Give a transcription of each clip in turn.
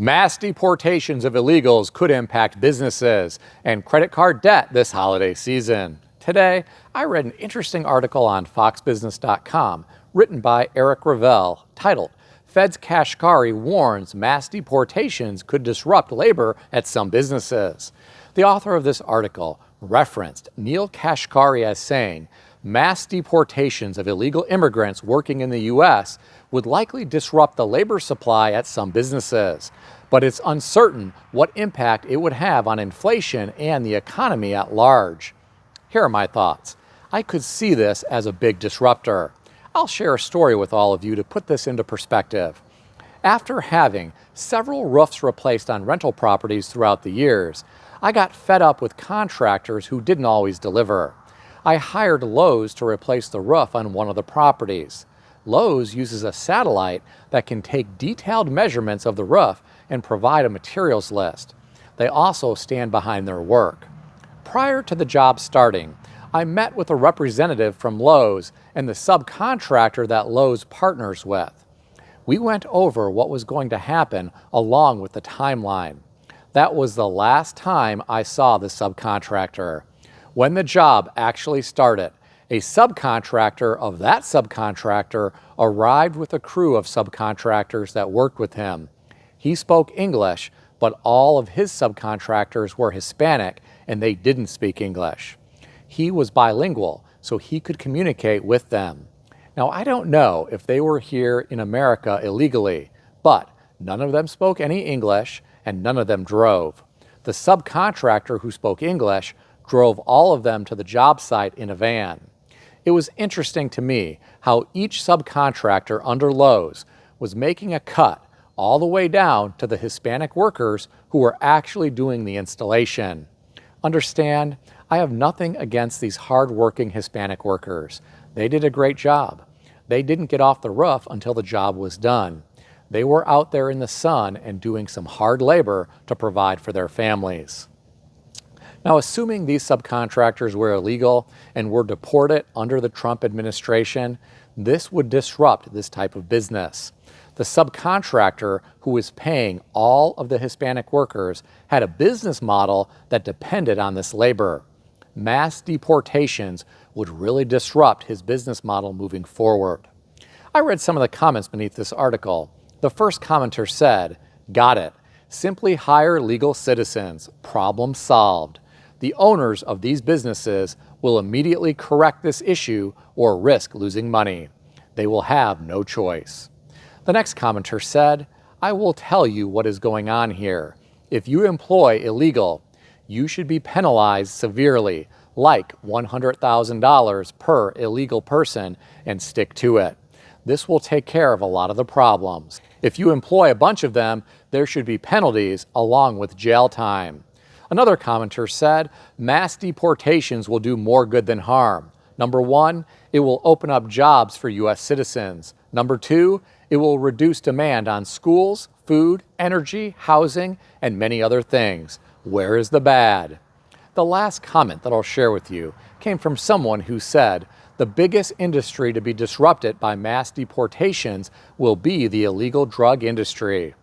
Mass deportations of illegals could impact businesses and credit card debt this holiday season. Today, I read an interesting article on foxbusiness.com written by Eric Ravel titled, Fed's Kashkari warns mass deportations could disrupt labor at some businesses. The author of this article referenced Neil Kashkari as saying, mass deportations of illegal immigrants working in the U.S. would likely disrupt the labor supply at some businesses, but it's uncertain what impact it would have on inflation and the economy at large. Here are my thoughts. I could see this as a big disruptor. I'll share a story with all of you to put this into perspective. After having several roofs replaced on rental properties throughout the years, I got fed up with contractors who didn't always deliver. I hired Lowe's to replace the roof on one of the properties. Lowe's uses a satellite that can take detailed measurements of the roof and provide a materials list. They also stand behind their work. Prior to the job starting, I met with a representative from Lowe's and the subcontractor that Lowe's partners with. We went over what was going to happen along with the timeline. That was the last time I saw the subcontractor. When the job actually started, a subcontractor of that subcontractor arrived with a crew of subcontractors that worked with him. He spoke English, but all of his subcontractors were Hispanic and they didn't speak English. He was bilingual, so he could communicate with them. Now, I don't know if they were here in America illegally, but none of them spoke any English and none of them drove. The subcontractor who spoke English drove all of them to the job site in a van. It was interesting to me how each subcontractor under Lowe's was making a cut all the way down to the Hispanic workers who were actually doing the installation. Understand, I have nothing against these hard-working Hispanic workers. They did a great job. They didn't get off the roof until the job was done. They were out there in the sun and doing some hard labor to provide for their families. Now, assuming these subcontractors were illegal and were deported under the Trump administration, this would disrupt this type of business. The subcontractor who was paying all of the Hispanic workers had a business model that depended on this labor. Mass deportations would really disrupt his business model moving forward. I read some of the comments beneath this article. The first commenter said, "Got it. Simply hire legal citizens. Problem solved. The owners of these businesses will immediately correct this issue or risk losing money. They will have no choice." The next commenter said, "I will tell you what is going on here. If you employ illegal, you should be penalized severely, like $100,000 per illegal person, and stick to it. This will take care of a lot of the problems. If you employ a bunch of them, there should be penalties along with jail time." Another commenter said, mass deportations will do more good than harm. Number one, it will open up jobs for U.S. citizens. Number two, it will reduce demand on schools, food, energy, housing, and many other things. Where is the bad? The last comment that I'll share with you came from someone who said, the biggest industry to be disrupted by mass deportations will be the illegal drug industry.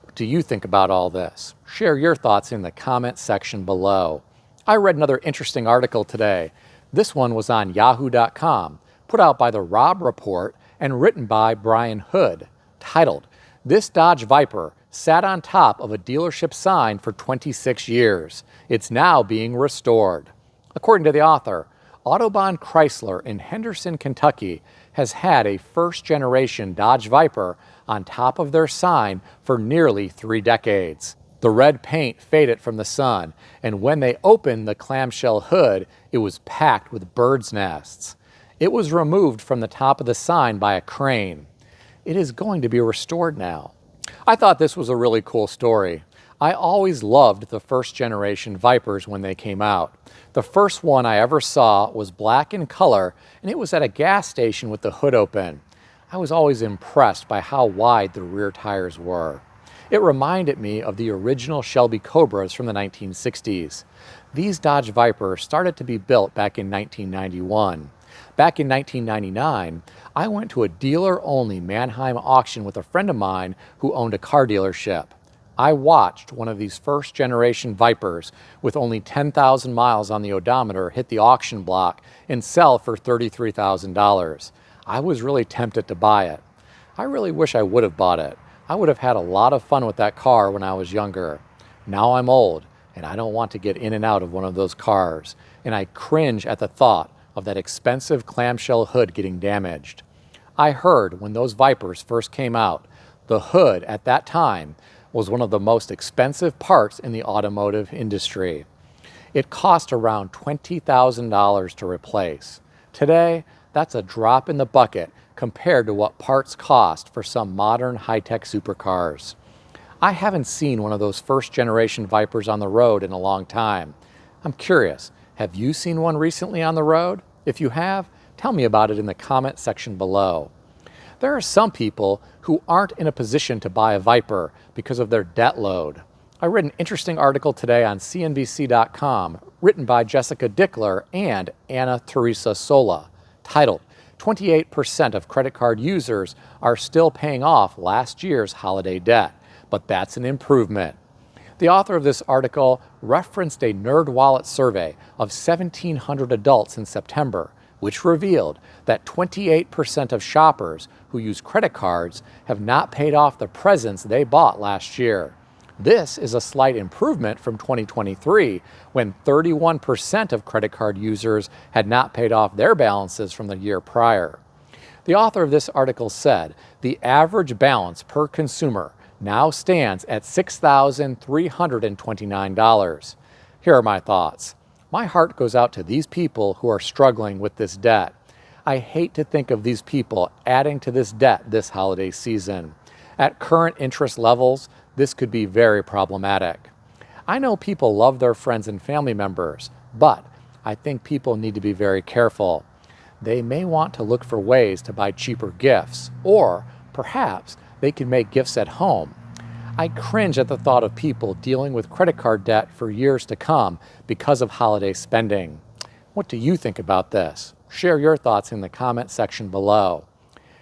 What do you think about all this? Share your thoughts in the comment section below. I read another interesting article today. This one was on yahoo.com, put out by the Robb Report and written by Brian Hood, titled, "This Dodge Viper sat on top of a dealership sign for 26 years. It's now being restored." According to the author, Autobahn Chrysler in Henderson, Kentucky has had a first-generation Dodge Viper on top of their sign for nearly 3 decades. The red paint faded from the sun, and when they opened the clamshell hood, it was packed with birds' nests. It was removed from the top of the sign by a crane. It is going to be restored now. I thought this was a really cool story. I always loved the first-generation Vipers when they came out. The first one I ever saw was black in color, and it was at a gas station with the hood open. I was always impressed by how wide the rear tires were. It reminded me of the original Shelby Cobras from the 1960s. These Dodge Vipers started to be built back in 1991. Back in 1999, I went to a dealer-only Mannheim auction with a friend of mine who owned a car dealership. I watched one of these first-generation Vipers with only 10,000 miles on the odometer hit the auction block and sell for $33,000. I was really tempted to buy it. I really wish I would have bought it. I would have had a lot of fun with that car when I was younger. Now I'm old, and I don't want to get in and out of one of those cars, and I cringe at the thought of that expensive clamshell hood getting damaged. I heard when those Vipers first came out, the hood at that time was one of the most expensive parts in the automotive industry. It cost around $20,000 to replace. Today, that's a drop in the bucket compared to what parts cost for some modern high-tech supercars. I haven't seen one of those first-generation Vipers on the road in a long time. I'm curious, have you seen one recently on the road? If you have, tell me about it in the comment section below. There are some people who aren't in a position to buy a Viper because of their debt load. I read an interesting article today on CNBC.com written by Jessica Dickler and Anna Teresa Sola, titled 28% of credit card users are still paying off last year's holiday debt, but that's an improvement. The author of this article referenced a NerdWallet survey of 1,700 adults in September, which revealed that 28% of shoppers who use credit cards have not paid off the presents they bought last year. This is a slight improvement from 2023, when 31% of credit card users had not paid off their balances from the year prior. The author of this article said the average balance per consumer now stands at $6,329. Here are my thoughts. My heart goes out to these people who are struggling with this debt. I hate to think of these people adding to this debt this holiday season. At current interest levels, this could be very problematic. I know people love their friends and family members, but I think people need to be very careful. They may want to look for ways to buy cheaper gifts, or perhaps they can make gifts at home. I cringe at the thought of people dealing with credit card debt for years to come because of holiday spending. What do you think about this? Share your thoughts in the comment section below.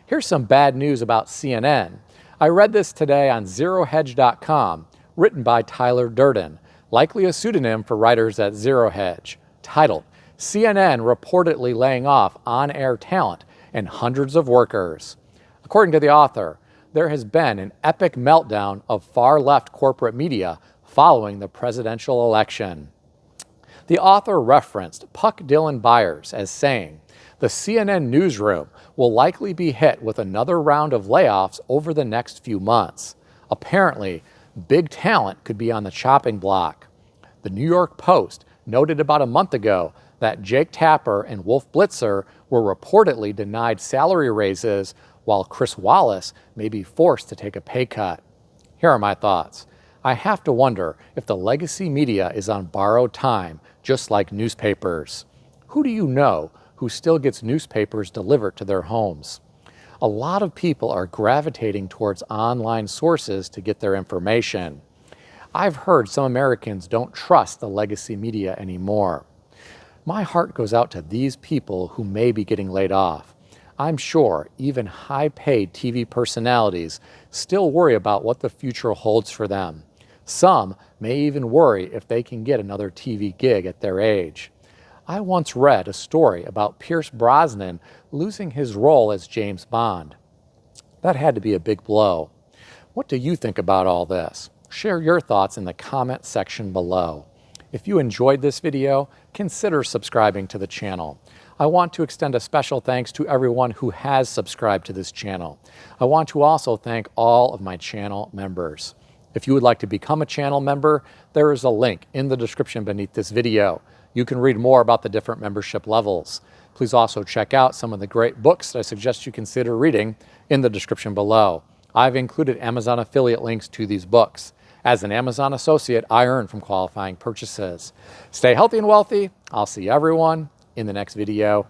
Here's some bad news about CNN. I read this today on ZeroHedge.com, written by Tyler Durden, likely a pseudonym for writers at Zero Hedge, titled, CNN reportedly laying off on-air talent and hundreds of workers. According to the author, there has been an epic meltdown of far-left corporate media following the presidential election. The author referenced Puck Dillon Byers as saying, the CNN newsroom will likely be hit with another round of layoffs over the next few months. Apparently, big talent could be on the chopping block. The New York Post noted about a month ago that Jake Tapper and Wolf Blitzer were reportedly denied salary raises, while Chris Wallace may be forced to take a pay cut. Here are my thoughts. I have to wonder if the legacy media is on borrowed time, just like newspapers. Who do you know who still gets newspapers delivered to their homes? A lot of people are gravitating towards online sources to get their information. I've heard some Americans don't trust the legacy media anymore. My heart goes out to these people who may be getting laid off. I'm sure even high-paid TV personalities still worry about what the future holds for them. Some may even worry if they can get another TV gig at their age. I once read a story about Pierce Brosnan losing his role as James Bond. That had to be a big blow. What do you think about all this? Share your thoughts in the comment section below. If you enjoyed this video, consider subscribing to the channel. I want to extend a special thanks to everyone who has subscribed to this channel. I want to also thank all of my channel members. If you would like to become a channel member, there is a link in the description beneath this video. You can read more about the different membership levels. Please also check out some of the great books that I suggest you consider reading in the description below. I've included Amazon affiliate links to these books. As an Amazon associate, I earn from qualifying purchases. Stay healthy and wealthy. I'll see everyone in the next video.